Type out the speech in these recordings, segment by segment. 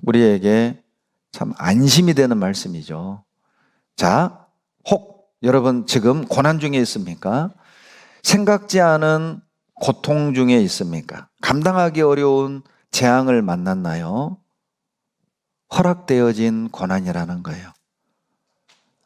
우리에게 참 안심이 되는 말씀이죠. 자, 혹 여러분 지금 고난 중에 있습니까? 생각지 않은 고통 중에 있습니까? 감당하기 어려운 재앙을 만났나요? 허락되어진 고난이라는 거예요.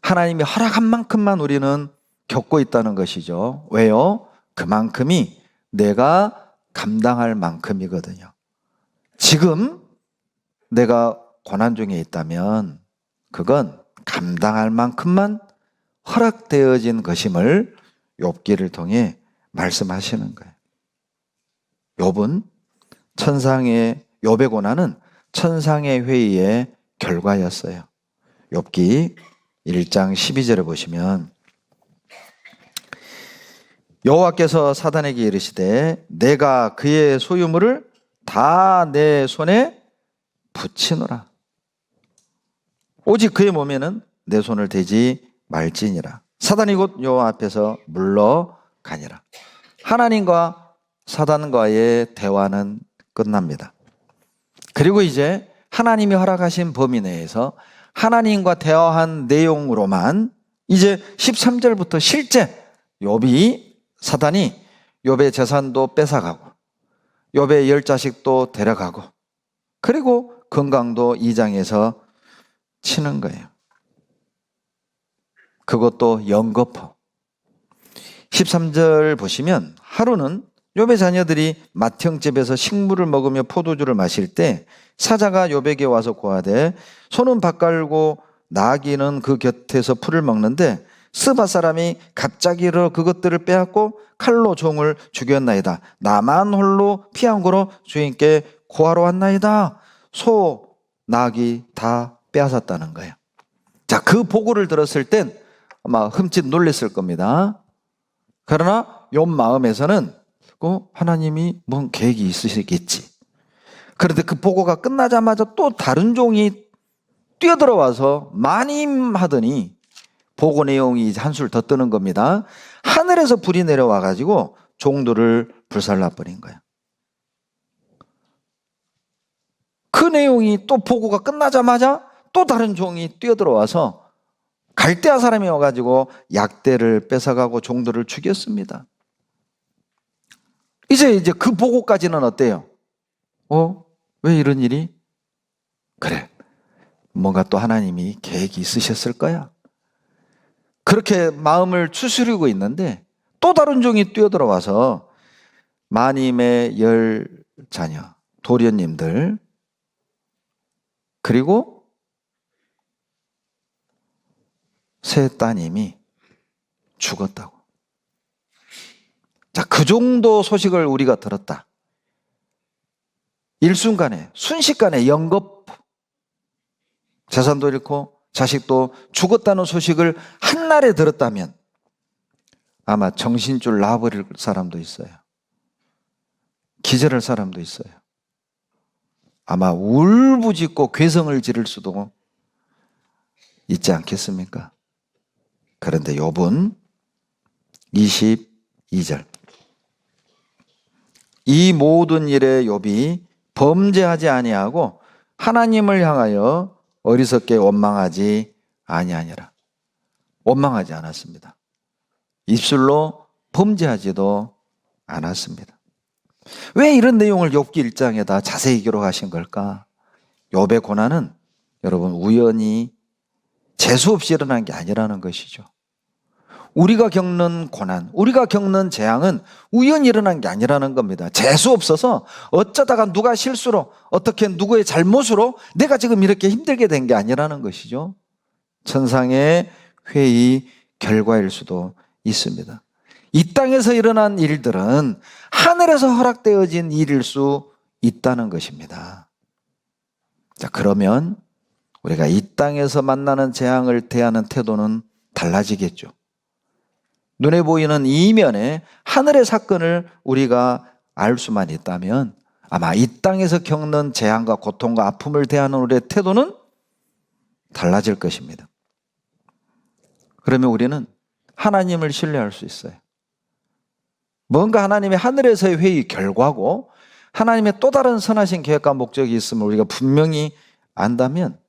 하나님이 허락한 만큼만 우리는 겪고 있다는 것이죠. 왜요? 그만큼이 내가 감당할 만큼이거든요. 지금 내가 고난 중에 있다면 그건 감당할 만큼만 허락되어진 것임을 욥기를 통해 말씀하시는 거예요. 욥은 욥의 고난은 천상의 회의의 결과였어요. 욥기 1장 12절에 보시면 여호와께서 사단에게 이르시되 내가 그의 소유물을 다 내 손에 붙이노라. 오직 그의 몸에는 내 손을 대지 말지니라. 사단이 곧 여호와 앞에서 물러가니라. 하나님과 사단과의 대화는 끝납니다. 그리고 이제 하나님이 허락하신 범위 내에서 하나님과 대화한 내용으로만 이제 13절부터 실제 사단이 욥의 재산도 뺏어가고 욥의 10자식도 데려가고 그리고 건강도 2장에서 치는 거예요. 그것도 연거푸. 13절 보시면 하루는 욥의 자녀들이 맏형집에서 식물을 먹으며 포도주를 마실 때 사자가 욥에게 와서 고하되 소는 밥 깔고 나귀는 그 곁에서 풀을 먹는데 스바 사람이 갑자기 일어 그것들을 빼앗고 칼로 종을 죽였나이다. 나만 홀로 피한 고로 주인께 고하러 왔나이다. 소, 나귀 다 빼앗았다는 거예요. 자, 그 보고를 들었을 땐 아마 흠칫 놀랐을 겁니다. 그러나 욥 마음에서는 하나님이 뭔 계획이 있으시겠지. 그런데 그 보고가 끝나자마자 또 다른 종이 뛰어들어와서 마님하더니 보고 내용이 한술 더 뜨는 겁니다. 하늘에서 불이 내려와가지고 종들을 불살라버린 거예요. 그 내용이 또 보고가 끝나자마자 또 다른 종이 뛰어들어와서 갈대아 사람이 와가지고 약대를 뺏어가고 종들을 죽였습니다. 이제 그 보고까지는 어때요? 왜 이런 일이? 그래, 뭔가 또 하나님이 계획이 있으셨을 거야. 그렇게 마음을 추스리고 있는데 또 다른 종이 뛰어들어와서 마님의 10자녀, 도련님들 그리고 세 따님이 죽었다고. 자, 그 정도 소식을 우리가 들었다. 일순간에, 순식간에 연겁, 재산도 잃고 자식도 죽었다는 소식을 한날에 들었다면 아마 정신줄 놔버릴 사람도 있어요. 기절할 사람도 있어요. 아마 울부짖고 괴성을 지를 수도 있지 않겠습니까? 그런데 욥은 22절 이 모든 일에 욥이 범죄하지 아니하고 하나님을 향하여 어리석게 원망하지 아니하니라. 원망하지 않았습니다. 입술로 범죄하지도 않았습니다. 왜 이런 내용을 욥기 1장에다 자세히 기록하신 걸까? 욥의 고난은 여러분 우연히 재수없이 일어난 게 아니라는 것이죠. 우리가 겪는 고난, 우리가 겪는 재앙은 우연히 일어난 게 아니라는 겁니다. 재수없어서 어쩌다가 누가 실수로 어떻게 누구의 잘못으로 내가 지금 이렇게 힘들게 된 게 아니라는 것이죠. 천상의 회의 결과일 수도 있습니다. 이 땅에서 일어난 일들은 하늘에서 허락되어진 일일 수 있다는 것입니다. 자, 그러면 우리가 이 땅에서 만나는 재앙을 대하는 태도는 달라지겠죠. 눈에 보이는 이면에 하늘의 사건을 우리가 알 수만 있다면 아마 이 땅에서 겪는 재앙과 고통과 아픔을 대하는 우리의 태도는 달라질 것입니다. 그러면 우리는 하나님을 신뢰할 수 있어요. 뭔가 하나님의 하늘에서의 회의 결과고 하나님의 또 다른 선하신 계획과 목적이 있음을 우리가 분명히 안다면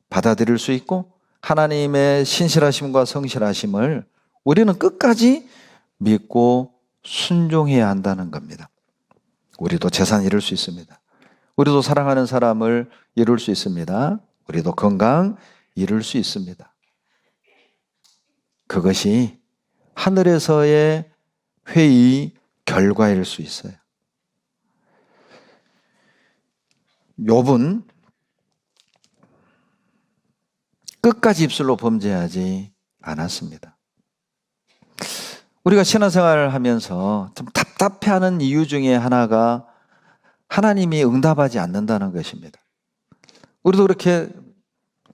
받아들일 수 있고 하나님의 신실하심과 성실하심을 우리는 끝까지 믿고 순종해야 한다는 겁니다. 우리도 재산 이룰 수 있습니다. 우리도 사랑하는 사람을 이룰 수 있습니다. 우리도 건강 이룰 수 있습니다. 그것이 하늘에서의 회의 결과일 수 있어요. 욥은 끝까지 입술로 범죄하지 않았습니다. 우리가 신앙생활을 하면서 좀 답답해하는 이유 중에 하나가 하나님이 응답하지 않는다는 것입니다. 우리도 그렇게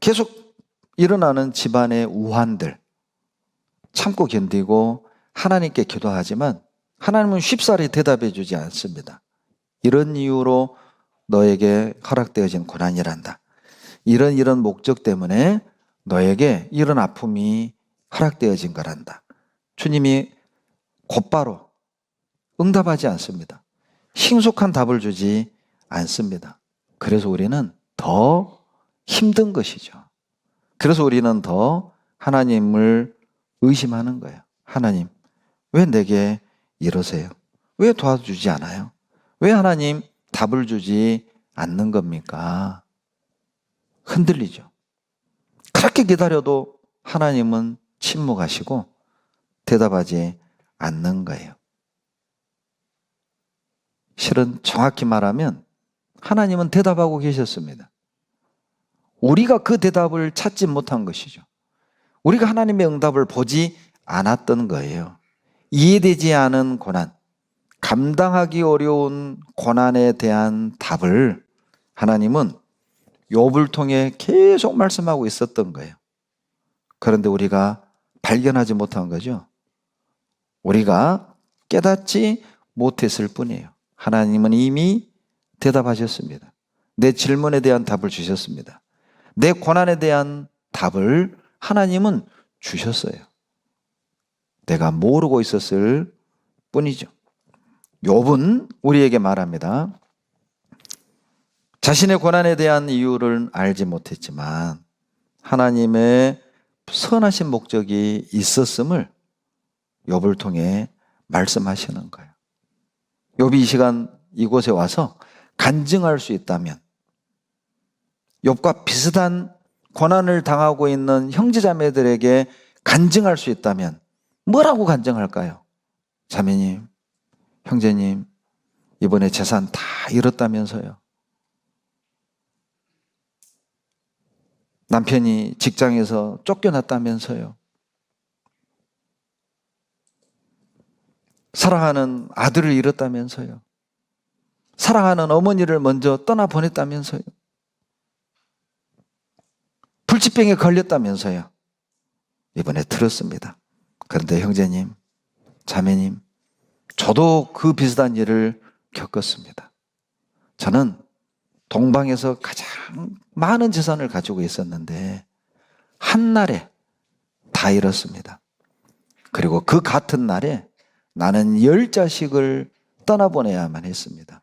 계속 일어나는 집안의 우환들 참고 견디고 하나님께 기도하지만 하나님은 쉽사리 대답해 주지 않습니다. 이런 이유로 너에게 허락되어진 고난이란다. 이런 목적 때문에 너에게 이런 아픔이 허락되어진 거란다. 주님이 곧바로 응답하지 않습니다. 신속한 답을 주지 않습니다. 그래서 우리는 더 힘든 것이죠. 그래서 우리는 더 하나님을 의심하는 거예요. 하나님, 왜 내게 이러세요? 왜 도와주지 않아요? 왜 하나님 답을 주지 않는 겁니까? 흔들리죠. 그렇게 기다려도 하나님은 침묵하시고 대답하지 않는 거예요. 실은 정확히 말하면 하나님은 대답하고 계셨습니다. 우리가 그 대답을 찾지 못한 것이죠. 우리가 하나님의 응답을 보지 않았던 거예요. 이해되지 않은 고난, 감당하기 어려운 고난에 대한 답을 하나님은 욥을 통해 계속 말씀하고 있었던 거예요. 그런데 우리가 발견하지 못한 거죠. 우리가 깨닫지 못했을 뿐이에요. 하나님은 이미 대답하셨습니다. 내 질문에 대한 답을 주셨습니다. 내 고난에 대한 답을 하나님은 주셨어요. 내가 모르고 있었을 뿐이죠. 욥은 우리에게 말합니다. 자신의 고난에 대한 이유를 알지 못했지만 하나님의 선하신 목적이 있었음을 욥을 통해 말씀하시는 거예요. 욥이 이 시간 이곳에 와서 간증할 수 있다면 욥과 비슷한 고난을 당하고 있는 형제자매들에게 간증할 수 있다면 뭐라고 간증할까요? 자매님, 형제님, 이번에 재산 다 잃었다면서요. 남편이 직장에서 쫓겨났다면서요. 사랑하는 아들을 잃었다면서요. 사랑하는 어머니를 먼저 떠나보냈다면서요. 불치병에 걸렸다면서요. 이번에 들었습니다. 그런데 형제님, 자매님, 저도 그 비슷한 일을 겪었습니다. 저는 동방에서 가장 많은 재산을 가지고 있었는데 한날에 다 잃었습니다. 그리고 그 같은 날에 나는 10자식을 떠나보내야만 했습니다.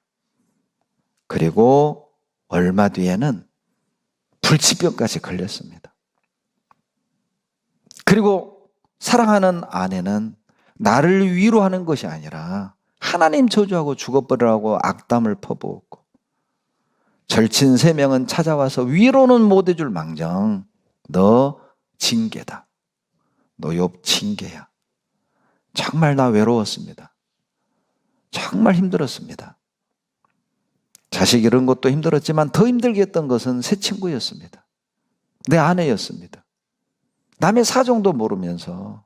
그리고 얼마 뒤에는 불치병까지 걸렸습니다. 그리고 사랑하는 아내는 나를 위로하는 것이 아니라 하나님 저주하고 죽어버리라고 악담을 퍼부었고 절친 3명은 찾아와서 위로는 못 해줄 망정 너 징계다. 너 욥 징계야. 정말 나 외로웠습니다. 정말 힘들었습니다. 자식 이런 것도 힘들었지만 더 힘들게 했던 것은 새 친구였습니다. 내 아내였습니다. 남의 사정도 모르면서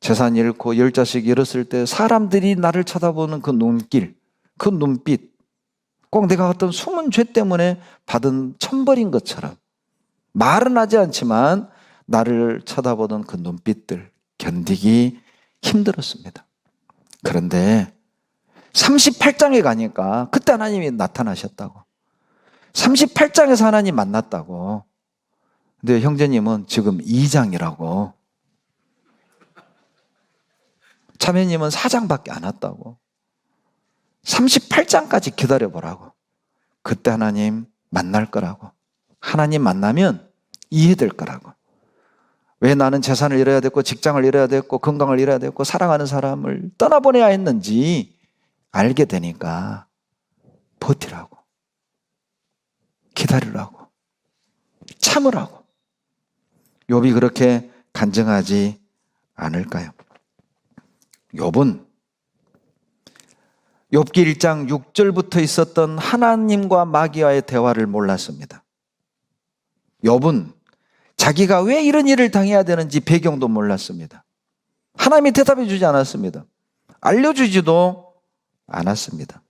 재산 잃고 10자식 잃었을 때 사람들이 나를 쳐다보는 그 눈길, 그 눈빛, 꼭 내가 어떤 숨은 죄 때문에 받은 천벌인 것처럼 말은 하지 않지만 나를 쳐다보는 그 눈빛들 견디기 힘들었습니다. 그런데 38장에 가니까 그때 하나님이 나타나셨다고. 38장에서 하나님 만났다고. 근데 형제님은 지금 2장이라고. 자매님은 4장밖에 안 왔다고. 38장까지 기다려보라고. 그때 하나님 만날 거라고. 하나님 만나면 이해될 거라고. 왜 나는 재산을 잃어야 됐고 직장을 잃어야 됐고 건강을 잃어야 됐고 사랑하는 사람을 떠나보내야 했는지 알게 되니까 버티라고, 기다리라고, 참으라고. 욥이 그렇게 간증하지 않을까요? 욥은 욥기 1장 6절부터 있었던 하나님과 마귀와의 대화를 몰랐습니다. 욥은 자기가 왜 이런 일을 당해야 되는지 배경도 몰랐습니다. 하나님이 대답해 주지 않았습니다. 알려주지도 않았습니다.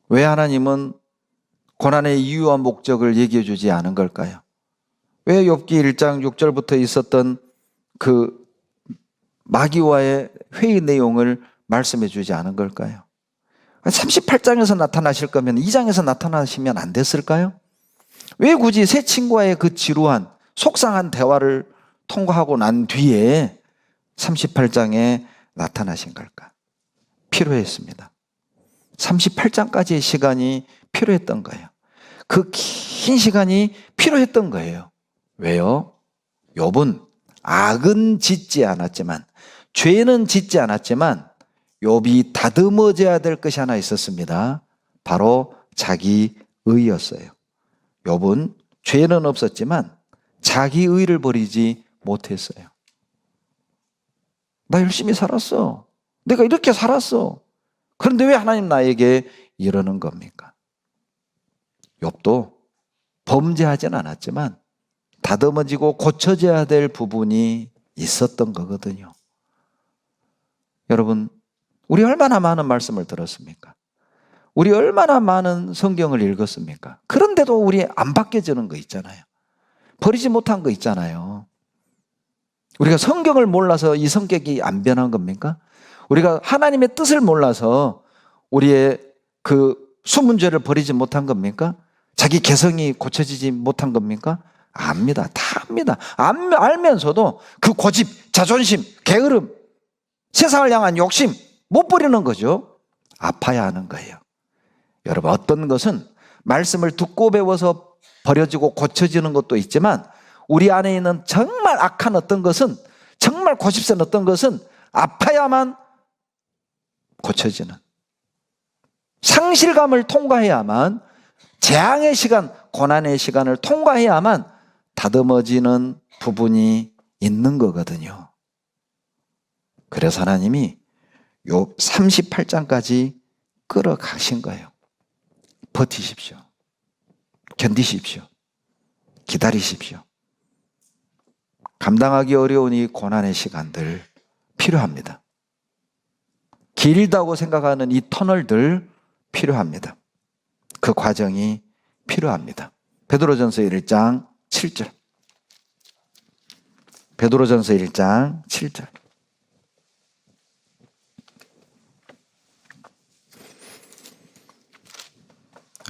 왜 하나님은 고난의 이유와 목적을 얘기해 주지 않은 걸까요? 왜 욥기 1장 6절부터 있었던 그 마귀와의 회의 내용을 말씀해 주지 않은 걸까요? 38장에서 나타나실 거면 2장에서 나타나시면 안 됐을까요? 왜 굳이 새 친구와의 그 지루한 속상한 대화를 통과하고 난 뒤에 38장에 나타나신 걸까? 필요했습니다. 38장까지의 시간이 필요했던 거예요. 그 긴 시간이 필요했던 거예요. 왜요? 욥은 악은 짓지 않았지만, 죄는 짓지 않았지만 욥이 다듬어져야 될 것이 하나 있었습니다. 바로 자기 의였어요. 욥은 죄는 없었지만 자기 의를 버리지 못했어요. 나 열심히 살았어. 내가 이렇게 살았어. 그런데 왜 하나님 나에게 이러는 겁니까? 욥도 범죄하진 않았지만 다듬어지고 고쳐져야 될 부분이 있었던 거거든요. 여러분, 우리 얼마나 많은 말씀을 들었습니까? 우리 얼마나 많은 성경을 읽었습니까? 그런데도 우리 안 바뀌어지는 거 있잖아요. 버리지 못한 거 있잖아요. 우리가 성경을 몰라서 이 성격이 안 변한 겁니까? 우리가 하나님의 뜻을 몰라서 우리의 그 수문제를 버리지 못한 겁니까? 자기 개성이 고쳐지지 못한 겁니까? 압니다. 다 압니다. 알면서도 그 고집, 자존심, 게으름, 세상을 향한 욕심 못 버리는 거죠. 아파야 하는 거예요. 여러분, 어떤 것은 말씀을 듣고 배워서 버려지고 고쳐지는 것도 있지만 우리 안에 있는 정말 악한 어떤 것은, 정말 고집센 어떤 것은 아파야만 고쳐지는, 상실감을 통과해야만, 재앙의 시간, 고난의 시간을 통과해야만 다듬어지는 부분이 있는 거거든요. 그래서 하나님이 요 38장까지 끌어가신 거예요. 버티십시오. 견디십시오. 기다리십시오. 감당하기 어려운 이 고난의 시간들 필요합니다. 길다고 생각하는 이 터널들 필요합니다. 그 과정이 필요합니다. 베드로전서 1장 7절. 베드로전서 1장 7절.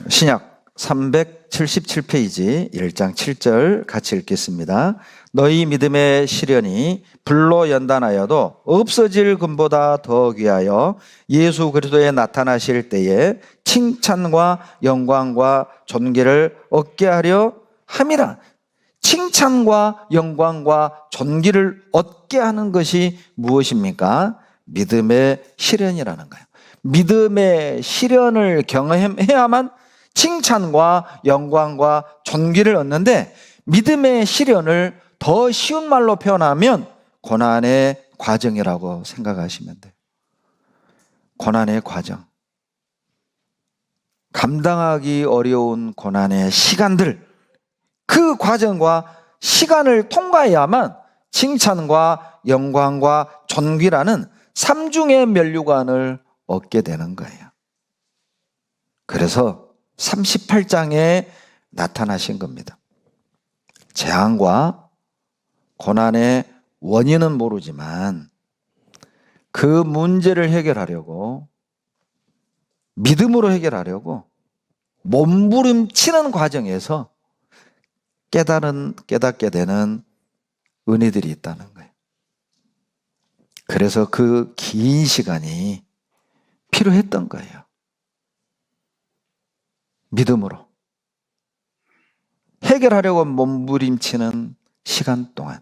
신약 377페이지 1장 7절 같이 읽겠습니다. 너희 믿음의 시련이 불로 연단하여도 없어질 금보다 더 귀하여 예수 그리스도에 나타나실 때에 칭찬과 영광과 존귀를 얻게 하려 함이라. 칭찬과 영광과 존귀를 얻게 하는 것이 무엇입니까? 믿음의 시련이라는 거예요. 믿음의 시련을 경험해야만 칭찬과 영광과 존귀를 얻는데, 믿음의 시련을 더 쉬운 말로 표현하면 고난의 과정이라고 생각하시면 돼요. 고난의 과정. 감당하기 어려운 고난의 시간들, 그 과정과 시간을 통과해야만 칭찬과 영광과 존귀라는 삼중의 면류관을 얻게 되는 거예요. 그래서 38장에 나타나신 겁니다. 재앙과 고난의 원인은 모르지만 그 문제를 해결하려고, 믿음으로 해결하려고 몸부림치는 과정에서 깨닫게 되는 은혜들이 있다는 거예요. 그래서 그 긴 시간이 필요했던 거예요. 믿음으로 해결하려고 몸부림치는 시간 동안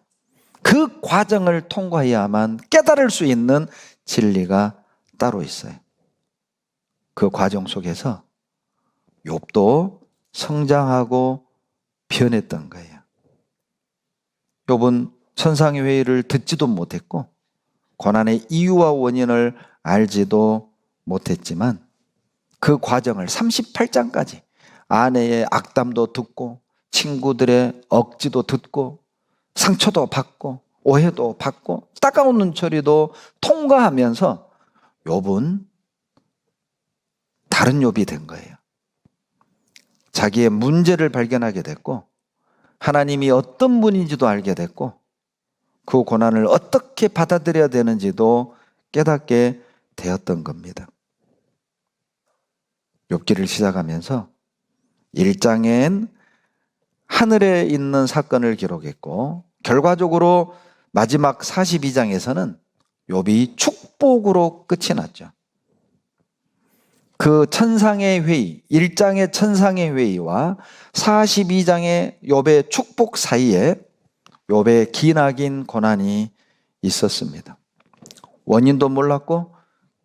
그 과정을 통과해야만 깨달을 수 있는 진리가 따로 있어요. 그 과정 속에서 욥도 성장하고 변했던 거예요. 욥은 천상의 회의를 듣지도 못했고 고난의 이유와 원인을 알지도 못했지만 그 과정을 38장까지 아내의 악담도 듣고 친구들의 억지도 듣고 상처도 받고 오해도 받고 따가운 눈초리도 통과하면서 욥은 다른 욥이 된 거예요. 자기의 문제를 발견하게 됐고 하나님이 어떤 분인지도 알게 됐고 그 고난을 어떻게 받아들여야 되는지도 깨닫게 되었던 겁니다. 욥기를 시작하면서 1장엔 하늘에 있는 사건을 기록했고 결과적으로 마지막 42장에서는 욥이 축복으로 끝이 났죠. 그 천상의 회의, 1장의 천상의 회의와 42장의 욥의 축복 사이에 욥의 기나긴 고난이 있었습니다. 원인도 몰랐고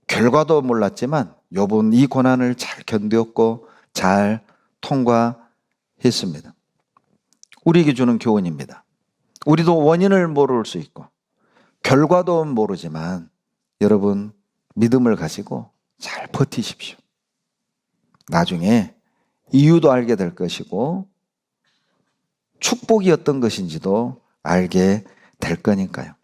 결과도 몰랐지만 욥은 이 고난을 잘 견뎠고 잘 통과했습니다. 우리에게 주는 교훈입니다. 우리도 원인을 모를 수 있고 결과도 모르지만 여러분 믿음을 가지고 잘 버티십시오. 나중에 이유도 알게 될 것이고 축복이 어떤 것인지도 알게 될 거니까요.